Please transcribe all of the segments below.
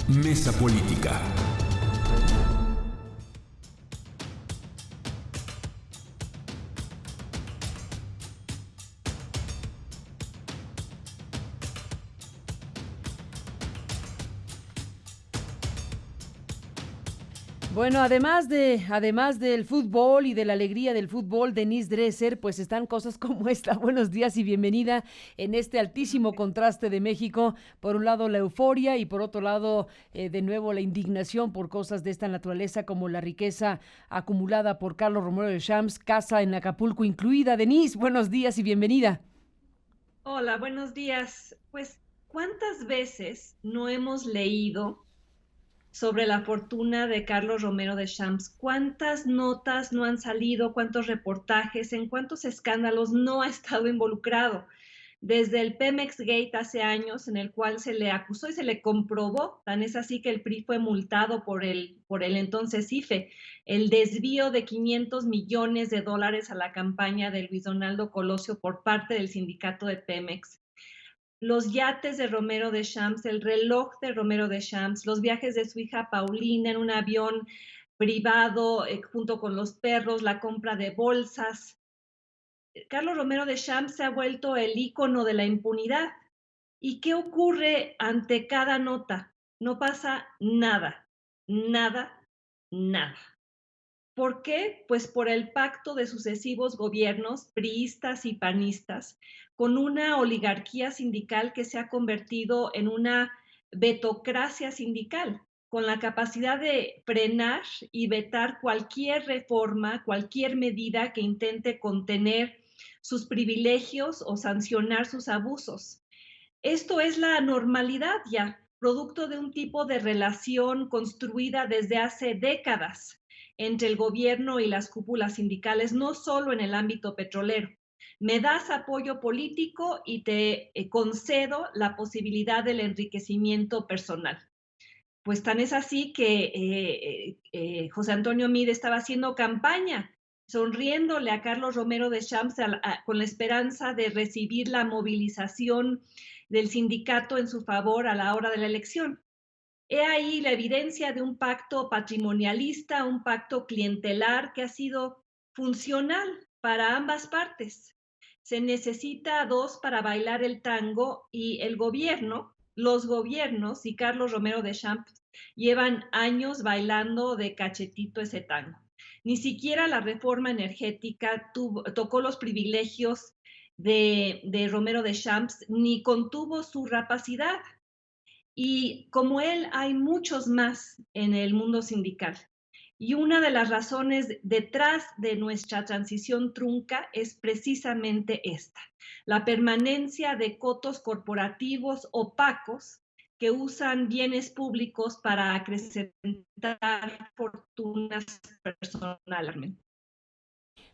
Mesa Política. Bueno, además del fútbol y de la alegría del fútbol, Denise Dresser, pues están cosas como esta. Buenos días y bienvenida en este altísimo contraste de México. Por un lado la euforia y por otro lado de nuevo la indignación por cosas de esta naturaleza como la riqueza acumulada por Carlos Romero de Champs, casa en Acapulco incluida. Denise, buenos días y bienvenida. Hola, buenos días. Pues, ¿cuántas veces no hemos leído sobre la fortuna de Carlos Romero de Champs? ¿Cuántas notas no han salido? ¿Cuántos reportajes? ¿En cuántos escándalos no ha estado involucrado? Desde el Pemex Gate hace años, en el cual se le acusó y se le comprobó, tan es así que el PRI fue multado por el entonces IFE, el desvío de 500 millones de dólares a la campaña de Luis Donaldo Colosio por parte del sindicato de Pemex, los yates de Romero de Champs, el reloj de Romero de Champs, los viajes de su hija Paulina en un avión privado junto con los perros, la compra de bolsas. Carlos Romero de Champs se ha vuelto el ícono de la impunidad. ¿Y qué ocurre ante cada nota? No pasa nada, nada, nada. ¿Por qué? Pues por el pacto de sucesivos gobiernos priistas y panistas con una oligarquía sindical que se ha convertido en una vetocracia sindical, con la capacidad de frenar y vetar cualquier reforma, cualquier medida que intente contener sus privilegios o sancionar sus abusos. Esto es la normalidad ya, producto de un tipo de relación construida desde hace décadas entre el gobierno y las cúpulas sindicales, no solo en el ámbito petrolero. Me das apoyo político y te concedo la posibilidad del enriquecimiento personal. Pues tan es así que José Antonio Mide estaba haciendo campaña, sonriéndole a Carlos Romero de Champs con la esperanza de recibir la movilización del sindicato en su favor a la hora de la elección. He ahí la evidencia de un pacto patrimonialista, un pacto clientelar que ha sido funcional para ambas partes. Se necesita dos para bailar el tango y el gobierno, los gobiernos y Carlos Romero de Champs llevan años bailando de cachetito ese tango. Ni siquiera la reforma energética tocó los privilegios de Romero de Champs, ni contuvo su rapacidad. Y como él, hay muchos más en el mundo sindical. Y una de las razones detrás de nuestra transición trunca es precisamente esta, la permanencia de cotos corporativos opacos que usan bienes públicos para acrecentar fortunas personalmente.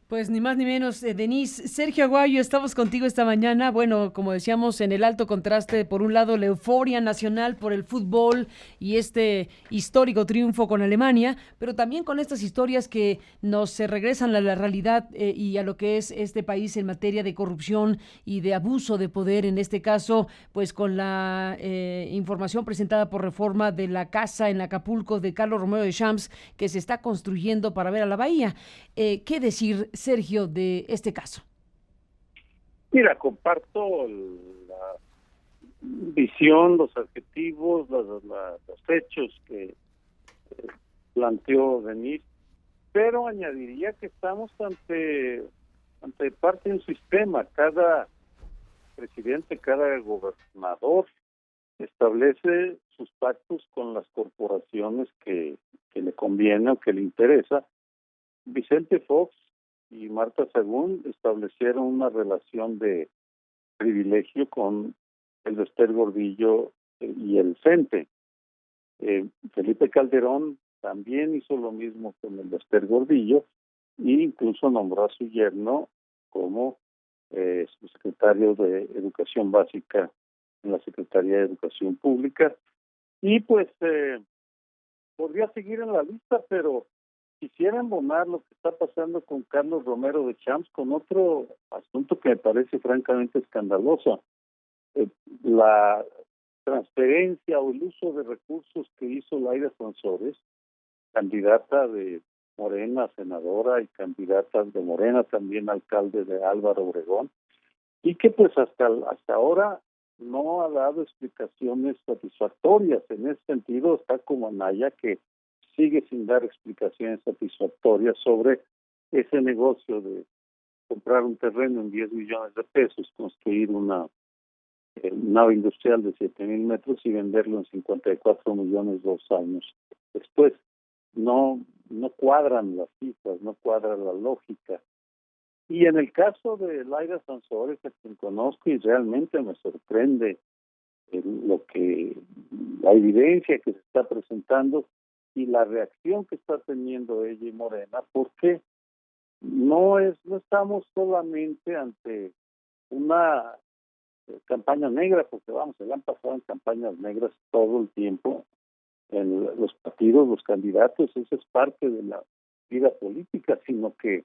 Pues ni más ni menos, Denise. Sergio Aguayo, estamos contigo esta mañana. Bueno, como decíamos, en el alto contraste, por un lado, la euforia nacional por el fútbol y este histórico triunfo con Alemania, pero también con estas historias que nos regresan a la realidad y a lo que es este país en materia de corrupción y de abuso de poder. En este caso, pues con la información presentada por Reforma de la casa en Acapulco de Carlos Romero de Champs, que se está construyendo para ver a la bahía. ¿Qué decir, Sergio, de este caso? Mira, comparto la visión, los adjetivos, los hechos que planteó Denise, pero añadiría que estamos ante parte de un sistema. Cada presidente, cada gobernador establece sus pactos con las corporaciones que le conviene o que le interesa. Vicente Fox y Marta Sagún establecieron una relación de privilegio con el Bester Gordillo y el CENTE. Felipe Calderón también hizo lo mismo con el Bester Gordillo e incluso nombró a su yerno como su secretario de Educación Básica en la Secretaría de Educación Pública. Y pues podría seguir en la lista, pero quisiera embonar lo que está pasando con Carlos Romero de Champs con otro asunto que me parece francamente escandaloso. La transferencia o el uso de recursos que hizo Laida Sansores, candidata de Morena, senadora, y candidata de Morena, también alcalde de Álvaro Obregón, y que pues hasta ahora no ha dado explicaciones satisfactorias. En ese sentido está como Anaya, que sigue sin dar explicaciones satisfactorias sobre ese negocio de comprar un terreno en 10 millones de pesos, construir una nave industrial de 7,000 metros y venderlo en 54 millones 2 años después. No cuadran las cifras, no cuadra la lógica. Y en el caso de Laida Sansores, a quien conozco, y realmente me sorprende la evidencia que se está presentando y la reacción que está teniendo ella y Morena, porque no estamos solamente ante una campaña negra, porque se le han pasado en campañas negras todo el tiempo en los partidos, los candidatos. Eso es parte de la vida política, sino que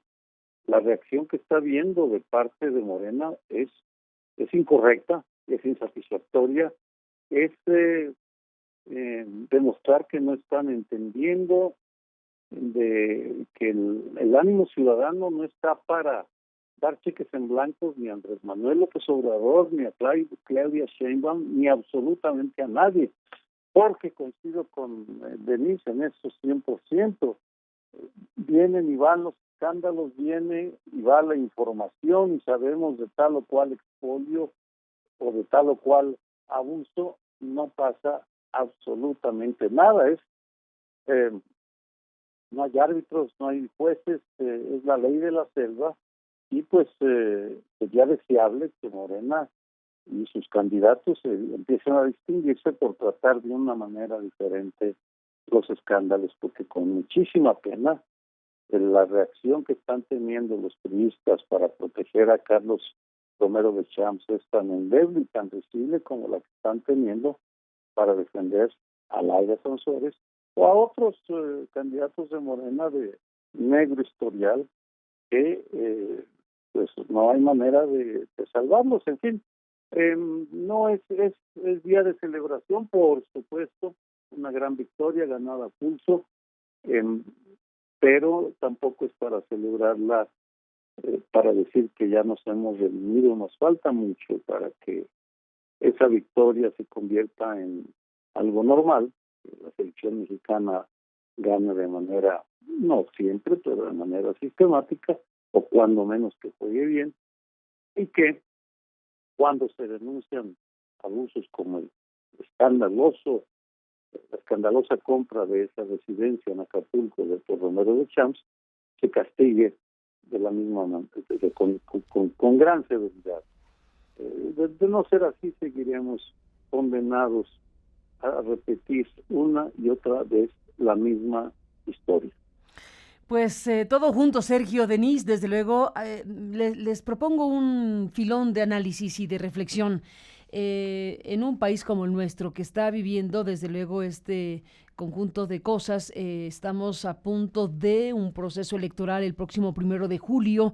la reacción que está viendo de parte de Morena es incorrecta, es insatisfactoria, es demostrar que no están entendiendo de que el ánimo ciudadano no está para dar cheques en blancos ni a Andrés Manuel López Obrador, ni a Claudia Sheinbaum, ni absolutamente a nadie, porque coincido con Denise en eso 100%. Vienen y van los escándalos, viene y va la información y sabemos de tal o cual expolio o de tal o cual abuso, no pasa absolutamente nada. No hay árbitros, no hay jueces, es la ley de la selva, y pues sería deseable que Morena y sus candidatos empiecen a distinguirse por tratar de una manera diferente los escándalos, porque con muchísima pena la reacción que están teniendo los periodistas para proteger a Carlos Romero de Champs es tan endeble y tan visible como la que están teniendo para defender a Laida Sansores o a otros candidatos de Morena de negro historial que pues no hay manera de salvarlos. En fin, no es día de celebración, por supuesto, una gran victoria ganada a pulso, pero tampoco es para celebrarla, para decir que ya nos hemos redimido. Nos falta mucho para que esa victoria se convierta en algo normal, que la selección mexicana gane de manera, no siempre, pero de manera sistemática, o cuando menos que juegue bien, y que cuando se denuncian abusos como la escandalosa compra de esa residencia en Acapulco por Romero de Champs, se castigue de la misma manera, con gran severidad. De no ser así, seguiremos condenados a repetir una y otra vez la misma historia. Pues todo junto, Sergio, Denise, desde luego, les propongo un filón de análisis y de reflexión. En un país como el nuestro, que está viviendo desde luego este conjunto de cosas, estamos a punto de un proceso electoral el próximo 1 de julio,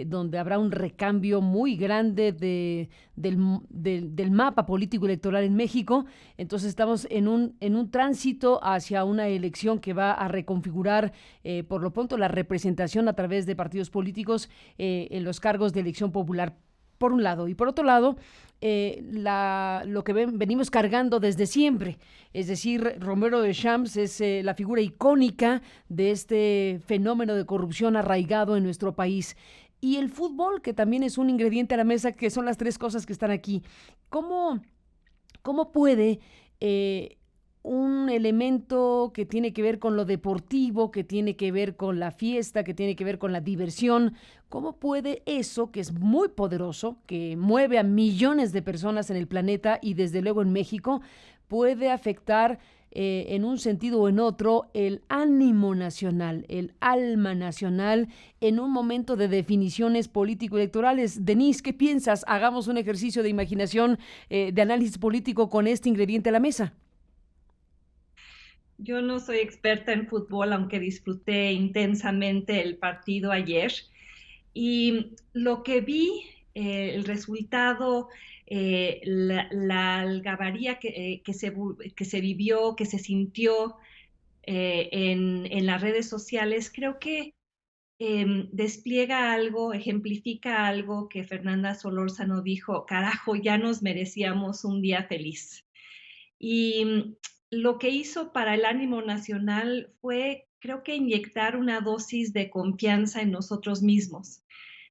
donde habrá un recambio muy grande del mapa político electoral en México. Entonces estamos en un tránsito hacia una elección que va a reconfigurar por lo pronto la representación a través de partidos políticos en los cargos de elección popular, por un lado, y por otro lado lo que venimos cargando desde siempre, es decir, Romero de Champs es la figura icónica de este fenómeno de corrupción arraigado en nuestro país, y el fútbol, que también es un ingrediente a la mesa, que son las tres cosas que están aquí. ¿Cómo puede un elemento que tiene que ver con lo deportivo, que tiene que ver con la fiesta, que tiene que ver con la diversión, cómo puede eso, que es muy poderoso, que mueve a millones de personas en el planeta y desde luego en México, puede afectar en un sentido o en otro el ánimo nacional, el alma nacional en un momento de definiciones político-electorales? Denise, ¿qué piensas? Hagamos un ejercicio de imaginación, de análisis político con este ingrediente a la mesa. Yo no soy experta en fútbol, aunque disfruté intensamente el partido ayer. Y lo que vi el resultado, la algarabía que se vivió, que se sintió en las redes sociales, creo que despliega algo, ejemplifica algo que Fernanda Solórzano dijo: carajo, ya nos merecíamos un día feliz. Y lo que hizo para el ánimo nacional fue, creo que, inyectar una dosis de confianza en nosotros mismos.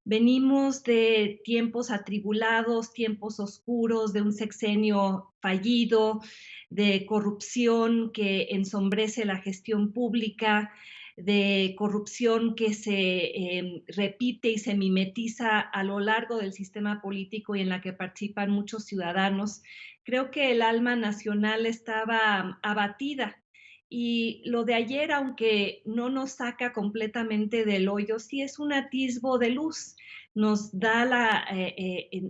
Venimos de tiempos atribulados, tiempos oscuros, de un sexenio fallido, de corrupción que ensombrece la gestión pública, de corrupción que se repite y se mimetiza a lo largo del sistema político y en la que participan muchos ciudadanos. Creo que el alma nacional estaba abatida y lo de ayer, aunque no nos saca completamente del hoyo, sí es un atisbo de luz. Nos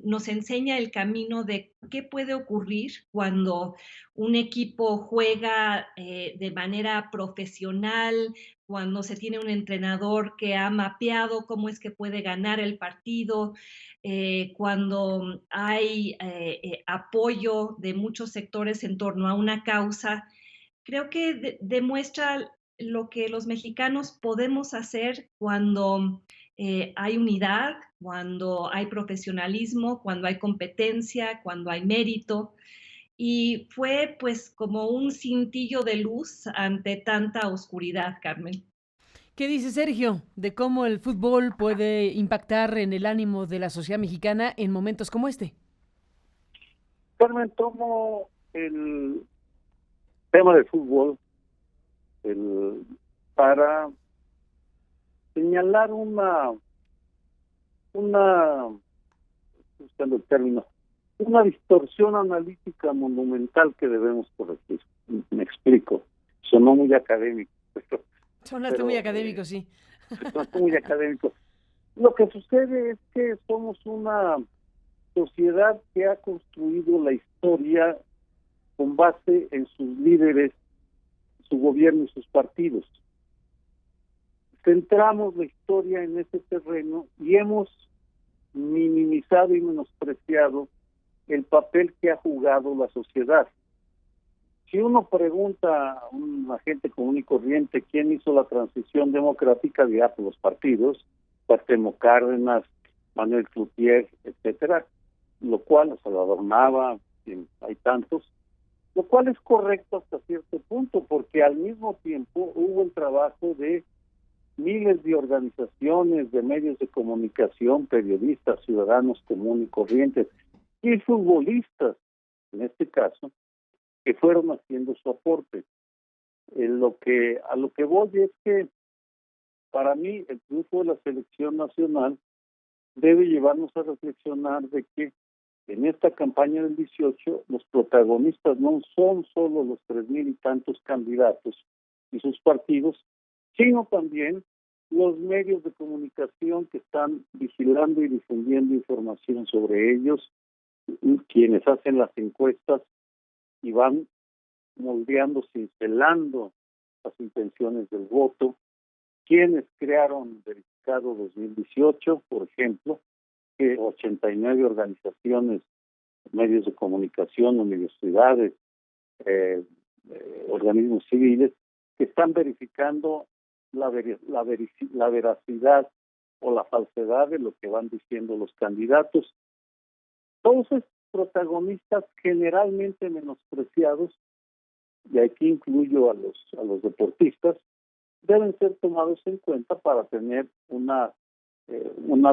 nos enseña el camino de qué puede ocurrir cuando un equipo juega de manera profesional, cuando se tiene un entrenador que ha mapeado cómo es que puede ganar el partido, cuando hay apoyo de muchos sectores en torno a una causa. Creo que demuestra lo que los mexicanos podemos hacer cuando hay unidad, cuando hay profesionalismo, cuando hay competencia, cuando hay mérito. Y fue pues como un cintillo de luz ante tanta oscuridad, Carmen. ¿Qué dice Sergio de cómo el fútbol puede impactar en el ánimo de la sociedad mexicana en momentos como este? Carmen, tomo el tema del fútbol el, para señalar una, buscando el término, una distorsión analítica monumental que debemos corregir. Me explico, sonó muy académico, Sonaste muy pero académico, sí. sonó muy académico. Lo que sucede es que somos una sociedad que ha construido la historia con base en sus líderes, su gobierno y sus partidos. Centramos la historia en ese terreno y hemos minimizado y menospreciado el papel que ha jugado la sociedad. Si uno pregunta a un agente común y corriente quién hizo la transición democrática, dirá por los partidos, Cuauhtémoc Cárdenas, Manuel Cloutier, etcétera, lo cual, Salvador Nava, hay tantos, lo cual es correcto hasta cierto punto, porque al mismo tiempo hubo el trabajo de miles de organizaciones, de medios de comunicación, periodistas, ciudadanos comunes y corrientes, y futbolistas, en este caso, que fueron haciendo su aporte. A lo que voy es que para mí el triunfo de la selección nacional debe llevarnos a reflexionar de que en esta campaña del 18 los protagonistas no son solo los 3,000 y tantos candidatos y sus partidos, sino también los medios de comunicación que están vigilando y difundiendo información sobre ellos, quienes hacen las encuestas y van moldeando, cincelando las intenciones del voto, quienes crearon Verificado 2018, por ejemplo, que 89 organizaciones, medios de comunicación, universidades, organismos civiles, que están verificando la veracidad o la falsedad de lo que van diciendo los candidatos. Todos estos protagonistas generalmente menospreciados, y aquí incluyo a los deportistas, deben ser tomados en cuenta para tener una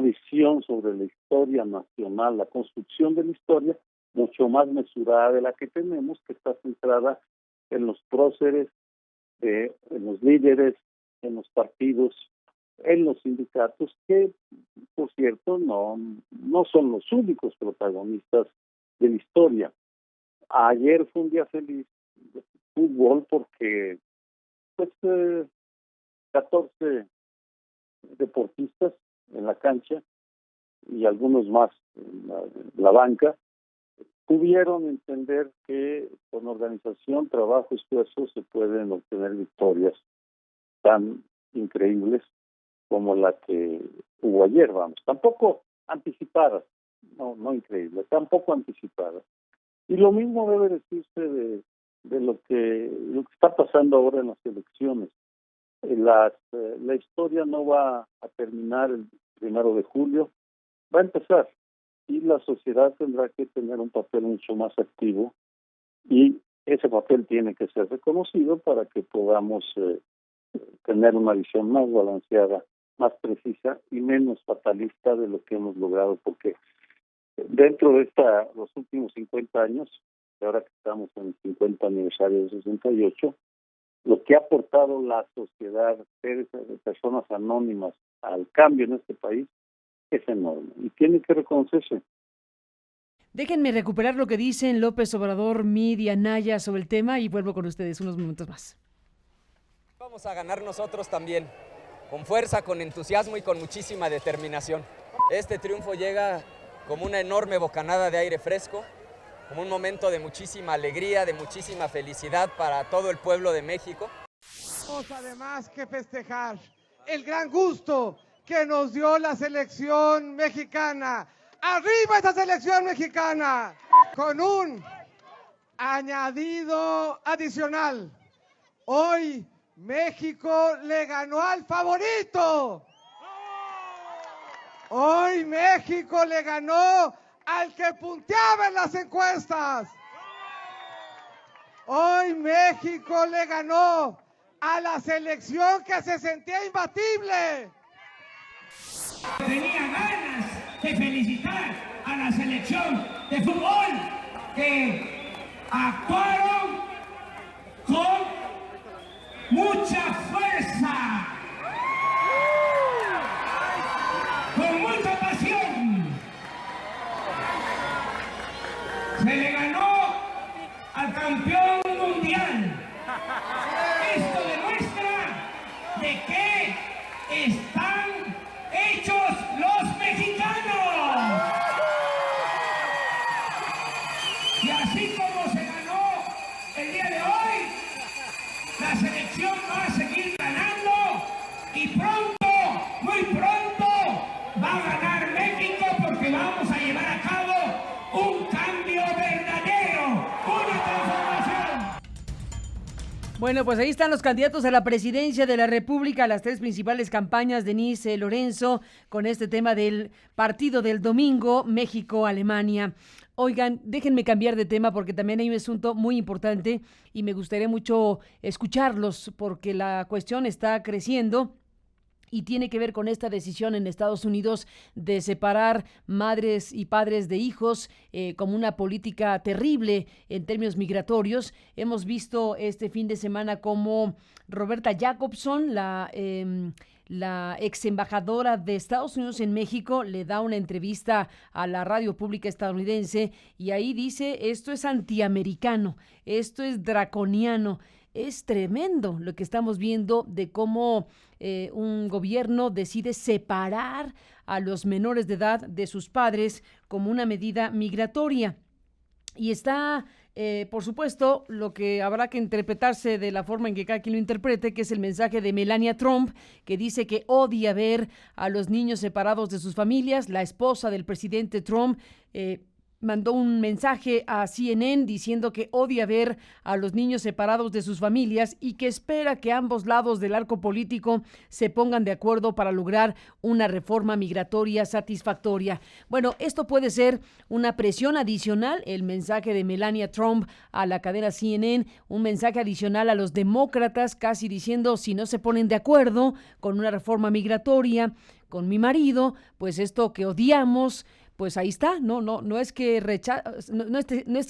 visión sobre la historia nacional, la construcción de la historia, mucho más mesurada de la que tenemos, que está centrada en los próceres, en los líderes, en los partidos, en los sindicatos, que, por cierto, no son los únicos protagonistas de la historia. Ayer fue un día feliz de fútbol porque, pues, 14 deportistas en la cancha y algunos más en la banca pudieron entender que con organización, trabajo, esfuerzo se pueden obtener victorias tan increíbles como la que hubo ayer, vamos. Tampoco anticipadas, no increíble, tampoco anticipada. Y lo mismo debe decirse de lo que está pasando ahora en las elecciones. La historia no va a terminar el 1 de julio, va a empezar, y la sociedad tendrá que tener un papel mucho más activo, y ese papel tiene que ser reconocido para que podamos tener una visión más balanceada, más precisa y menos fatalista de lo que hemos logrado, porque dentro de los últimos 50 años, y ahora que estamos en el 50 aniversario de 68, lo que ha aportado la sociedad, personas anónimas, al cambio en este país es enorme y tiene que reconocerse. Déjenme recuperar lo que dicen López Obrador, Mid y Anaya sobre el tema y vuelvo con ustedes unos momentos más. Vamos a ganar nosotros también, con fuerza, con entusiasmo y con muchísima determinación. Este triunfo llega como una enorme bocanada de aire fresco, como un momento de muchísima alegría, de muchísima felicidad para todo el pueblo de México. Además que festejar el gran gusto que nos dio la selección mexicana. ¡Arriba esta selección mexicana! Con un añadido adicional. Hoy México le ganó al favorito. Hoy México le ganó al que punteaba en las encuestas. Hoy México le ganó a la selección que se sentía imbatible. Tenía ganas de felicitar a la selección de fútbol que actuaron con mucha fuerza, con mucha pasión. Se le ganó al campeón mundial. Esto demuestra de qué están hechos los mexicanos. Y así como se ganó el día de hoy, la selección va a seguir ganando y pronto, muy pronto, va a ganar México porque vamos a llevar a cabo un cambio verdadero, una transformación. Bueno, pues ahí están los candidatos a la presidencia de la República, las tres principales campañas, Denise Lorenzo, con este tema del partido del domingo, México-Alemania. Oigan, déjenme cambiar de tema porque también hay un asunto muy importante y me gustaría mucho escucharlos porque la cuestión está creciendo. Y tiene que ver con esta decisión en Estados Unidos de separar madres y padres de hijos como una política terrible en términos migratorios. Hemos visto este fin de semana cómo Roberta Jacobson, la ex embajadora de Estados Unidos en México, le da una entrevista a la radio pública estadounidense y ahí dice, esto es antiamericano, esto es draconiano. Es tremendo lo que estamos viendo de cómo un gobierno decide separar a los menores de edad de sus padres como una medida migratoria. Y está, por supuesto, lo que habrá que interpretarse de la forma en que cada quien lo interprete, que es el mensaje de Melania Trump, que dice que odia ver a los niños separados de sus familias. La esposa del presidente Trump mandó un mensaje a CNN diciendo que odia ver a los niños separados de sus familias y que espera que ambos lados del arco político se pongan de acuerdo para lograr una reforma migratoria satisfactoria. Bueno, esto puede ser una presión adicional, el mensaje de Melania Trump a la cadena CNN, un mensaje adicional a los demócratas, casi diciendo, si no se ponen de acuerdo con una reforma migratoria, con mi marido, pues esto que odiamos, pues ahí está, no es que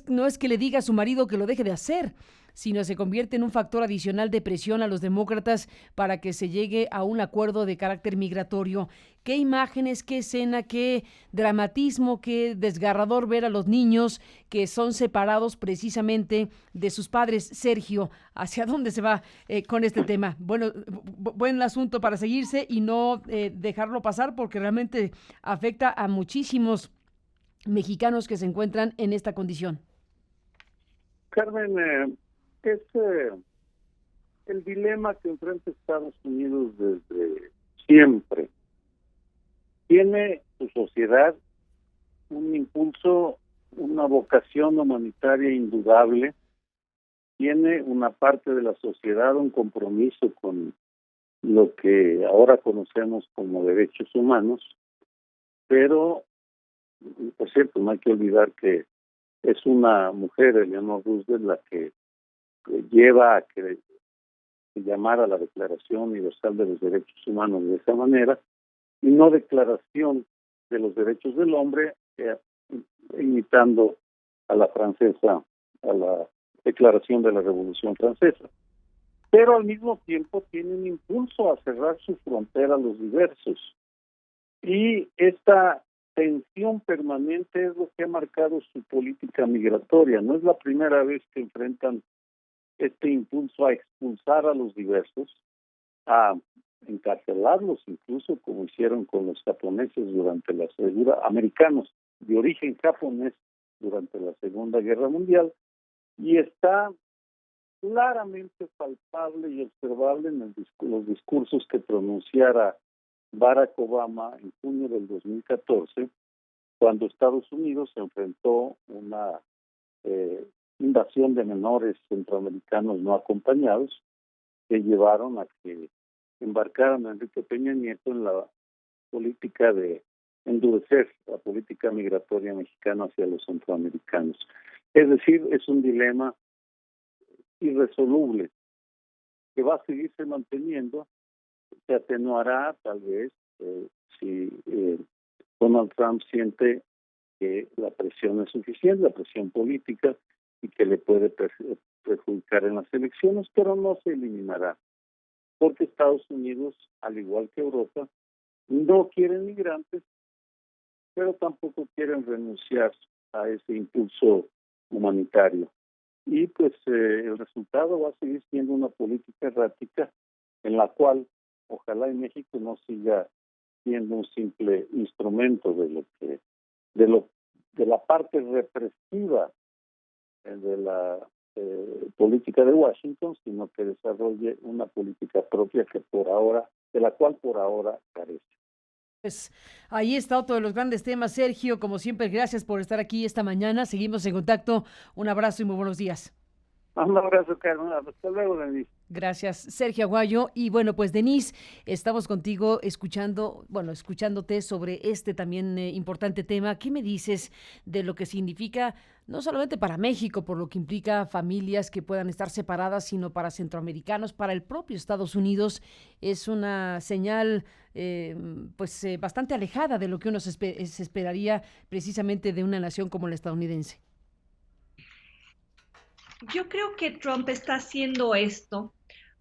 no es que le diga a su marido que lo deje de hacer, sino se convierte en un factor adicional de presión a los demócratas para que se llegue a un acuerdo de carácter migratorio. Qué imágenes, qué escena, qué dramatismo, qué desgarrador ver a los niños que son separados precisamente de sus padres. Sergio, ¿hacia dónde se va con este tema? Bueno, buen asunto para seguirse y no dejarlo pasar porque realmente afecta a muchísimos mexicanos que se encuentran en esta condición. Carmen, es el dilema que enfrenta Estados Unidos desde siempre. Tiene su sociedad un impulso, una vocación humanitaria indudable. Tiene una parte de la sociedad un compromiso con lo que ahora conocemos como derechos humanos, pero, por cierto, no hay que olvidar que es una mujer, Eleanor Roosevelt, la que lleva a que se llamara la Declaración Universal de los Derechos Humanos de esa manera, y no Declaración de los Derechos del Hombre, imitando a la francesa, a la Declaración de la Revolución Francesa. Pero al mismo tiempo tiene un impulso a cerrar su frontera a los diversos. Y esta tensión permanente es lo que ha marcado su política migratoria. No es la primera vez que enfrentan este impulso a expulsar a los diversos, a encarcelarlos incluso, como hicieron con los japoneses durante la americanos de origen japonés durante la Segunda Guerra Mundial, y está claramente palpable y observable en los discursos que pronunciara Barack Obama en junio del 2014, cuando Estados Unidos se enfrentó a una invasión de menores centroamericanos no acompañados que llevaron a que embarcaran a Enrique Peña Nieto en la política de endurecer la política migratoria mexicana hacia los centroamericanos. Es decir, es un dilema irresoluble que va a seguirse manteniendo. Se atenuará tal vez si Donald Trump siente que la presión es suficiente, la presión política, y que le puede perjudicar en las elecciones, pero no se eliminará, porque Estados Unidos, al igual que Europa, no quieren migrantes, pero tampoco quieren renunciar a ese impulso humanitario. Y pues el resultado va a seguir siendo una política errática en la cual ojalá en México no siga siendo un simple instrumento de la parte represiva de la política de Washington, sino que desarrolle una política propia de la cual por ahora carece. Pues ahí está otro de los grandes temas, Sergio. Como siempre, gracias por estar aquí esta mañana. Seguimos en contacto. Un abrazo y muy buenos días. Un abrazo, Carmen. Hasta luego, Denise. Gracias, Sergio Aguayo. Y bueno, pues Denise, estamos contigo escuchándote sobre este también importante tema. ¿Qué me dices de lo que significa, no solamente para México, por lo que implica familias que puedan estar separadas, sino para centroamericanos, para el propio Estados Unidos? Es una señal bastante alejada de lo que uno se esperaría precisamente de una nación como la estadounidense. Yo creo que Trump está haciendo esto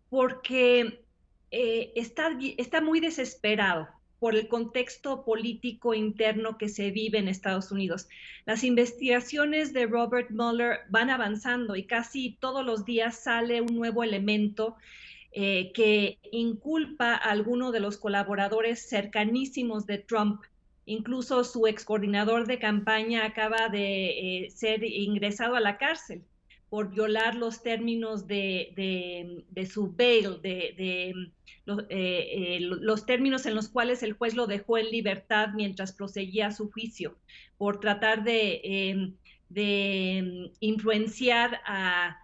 porque está muy desesperado por el contexto político interno que se vive en Estados Unidos. Las investigaciones de Robert Mueller van avanzando y casi todos los días sale un nuevo elemento que inculpa a alguno de los colaboradores cercanísimos de Trump. Incluso su ex coordinador de campaña acaba de ser ingresado a la cárcel por violar los términos de su bail, los términos en los cuales el juez lo dejó en libertad mientras proseguía su juicio, por tratar de influenciar a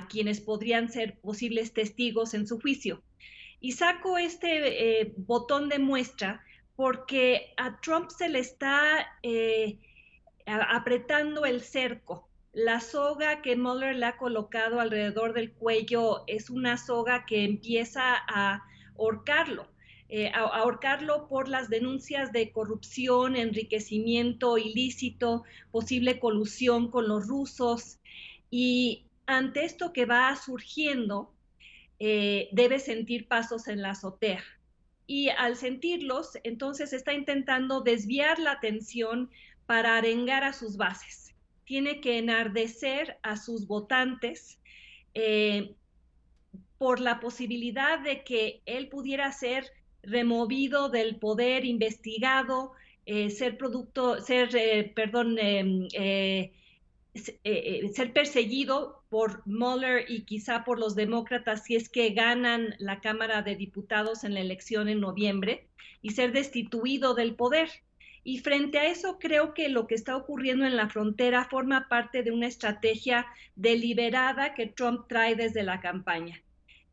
quienes podrían ser posibles testigos en su juicio. Y saco este botón de muestra porque a Trump se le está apretando el cerco. La soga que Mueller le ha colocado alrededor del cuello es una soga que empieza a ahorcarlo por las denuncias de corrupción, enriquecimiento ilícito, posible colusión con los rusos. Y ante esto que va surgiendo, debe sentir pasos en la azotea. Y al sentirlos, entonces está intentando desviar la atención para arengar a sus bases. Tiene que enardecer a sus votantes por la posibilidad de que él pudiera ser removido del poder, investigado, ser perseguido por Mueller y quizá por los demócratas si es que ganan la Cámara de Diputados en la elección en noviembre, y ser destituido del poder. Y frente a eso, creo que lo que está ocurriendo en la frontera forma parte de una estrategia deliberada que Trump trae desde la campaña,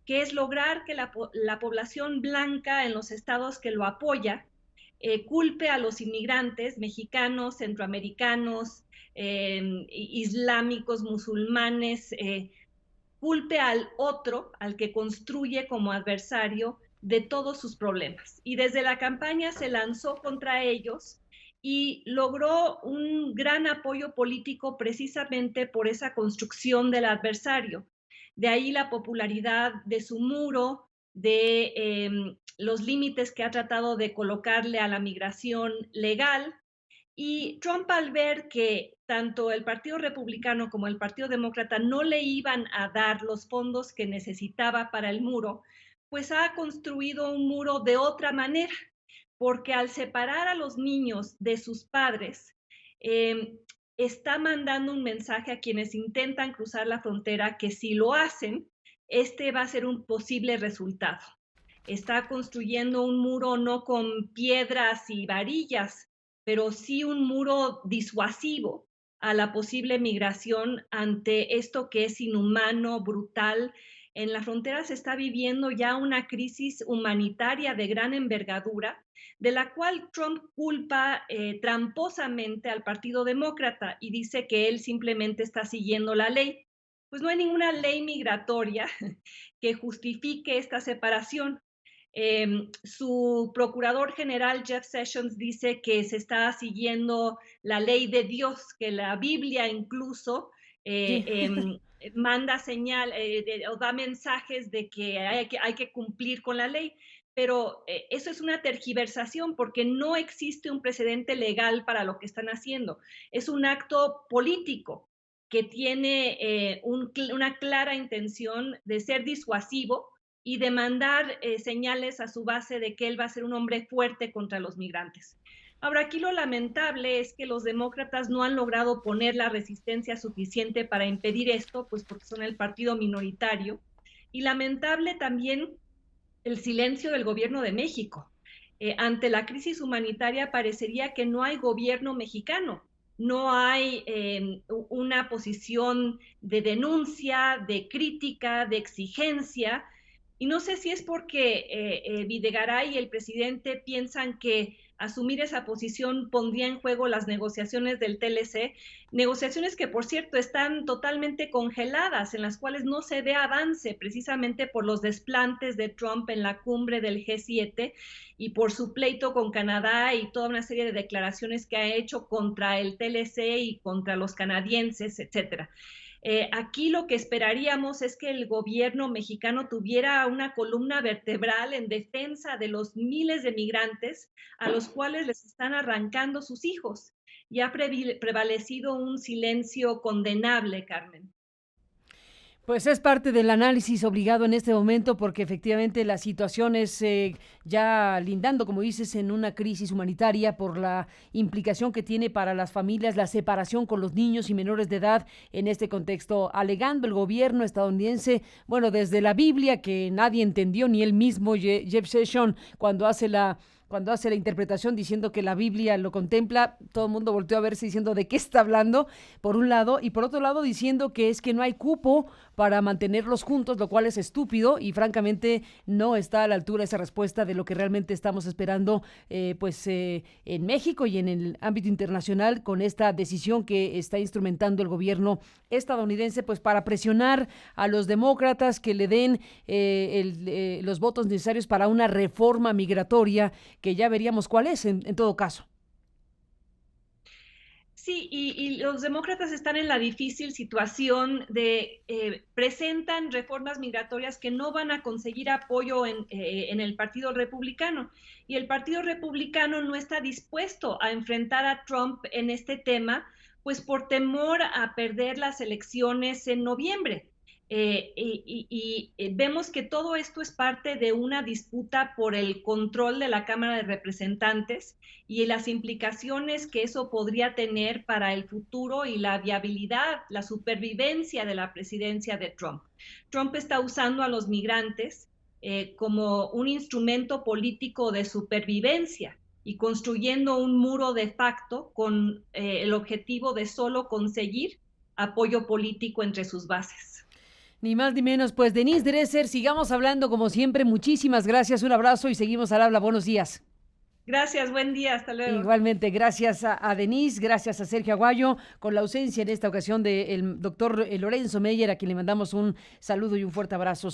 que es lograr que la población blanca en los estados que lo apoya culpe a los inmigrantes mexicanos, centroamericanos, islámicos, musulmanes, culpe al otro, al que construye como adversario, de todos sus problemas. Y desde la campaña se lanzó contra ellos y logró un gran apoyo político precisamente por esa construcción del adversario. De ahí la popularidad de su muro, de los límites que ha tratado de colocarle a la migración legal. Y Trump, al ver que tanto el Partido Republicano como el Partido Demócrata no le iban a dar los fondos que necesitaba para el muro, pues ha construido un muro de otra manera, porque al separar a los niños de sus padres, está mandando un mensaje a quienes intentan cruzar la frontera que si lo hacen, este va a ser un posible resultado. Está construyendo un muro no con piedras y varillas, pero sí un muro disuasivo a la posible migración ante esto que es inhumano, brutal. En la frontera se está viviendo ya una crisis humanitaria de gran envergadura, de la cual Trump culpa tramposamente al Partido Demócrata y dice que él simplemente está siguiendo la ley. Pues no hay ninguna ley migratoria que justifique esta separación. Su procurador general Jeff Sessions dice que se está siguiendo la ley de Dios, que la Biblia incluso manda señal o da mensajes de que hay que cumplir con la ley. Pero eso es una tergiversación porque no existe un precedente legal para lo que están haciendo. Es un acto político que tiene una clara intención de ser disuasivo y de mandar señales a su base de que él va a ser un hombre fuerte contra los migrantes. Ahora, aquí lo lamentable es que los demócratas no han logrado poner la resistencia suficiente para impedir esto, pues porque son el partido minoritario. Y lamentable también el silencio del gobierno de México. Ante la crisis humanitaria parecería que no hay gobierno mexicano, no hay una posición de denuncia, de crítica, de exigencia. Y no sé si es porque Videgaray y el presidente piensan que asumir esa posición pondría en juego las negociaciones del TLC, negociaciones que, por cierto, están totalmente congeladas, en las cuales no se ve avance precisamente por los desplantes de Trump en la cumbre del G7 y por su pleito con Canadá y toda una serie de declaraciones que ha hecho contra el TLC y contra los canadienses, etcétera. Aquí lo que esperaríamos es que el gobierno mexicano tuviera una columna vertebral en defensa de los miles de migrantes a los cuales les están arrancando sus hijos. Y ha prevalecido un silencio condenable, Carmen. Pues es parte del análisis obligado en este momento porque efectivamente la situación es ya lindando, como dices, en una crisis humanitaria por la implicación que tiene para las familias la separación con los niños y menores de edad en este contexto, alegando el gobierno estadounidense, bueno, desde la Biblia que nadie entendió, ni él mismo, Jeff Sessions, cuando hace la interpretación diciendo que la Biblia lo contempla, todo el mundo volteó a verse diciendo de qué está hablando, por un lado, y por otro lado diciendo que es que no hay cupo para mantenerlos juntos, lo cual es estúpido y francamente no está a la altura esa respuesta de lo que realmente estamos esperando en México y en el ámbito internacional con esta decisión que está instrumentando el gobierno estadounidense pues para presionar a los demócratas que le den los votos necesarios para una reforma migratoria que ya veríamos cuál es en todo caso. Sí, y los demócratas están en la difícil situación de presentan reformas migratorias que no van a conseguir apoyo en el Partido Republicano. Y el Partido Republicano no está dispuesto a enfrentar a Trump en este tema, pues por temor a perder las elecciones en noviembre. Vemos que todo esto es parte de una disputa por el control de la Cámara de Representantes y las implicaciones que eso podría tener para el futuro y la viabilidad, la supervivencia de la presidencia de Trump. Trump está usando a los migrantes como un instrumento político de supervivencia. y construyendo un muro de facto con el objetivo de solo conseguir apoyo político entre sus bases. Ni más ni menos. Pues Denise Dresser, sigamos hablando como siempre. Muchísimas gracias, un abrazo y seguimos al habla. Buenos días. Gracias, buen día, hasta luego. Igualmente, gracias a Denise, gracias a Sergio Aguayo, con la ausencia en esta ocasión del doctor Lorenzo Meyer, a quien le mandamos un saludo y un fuerte abrazo.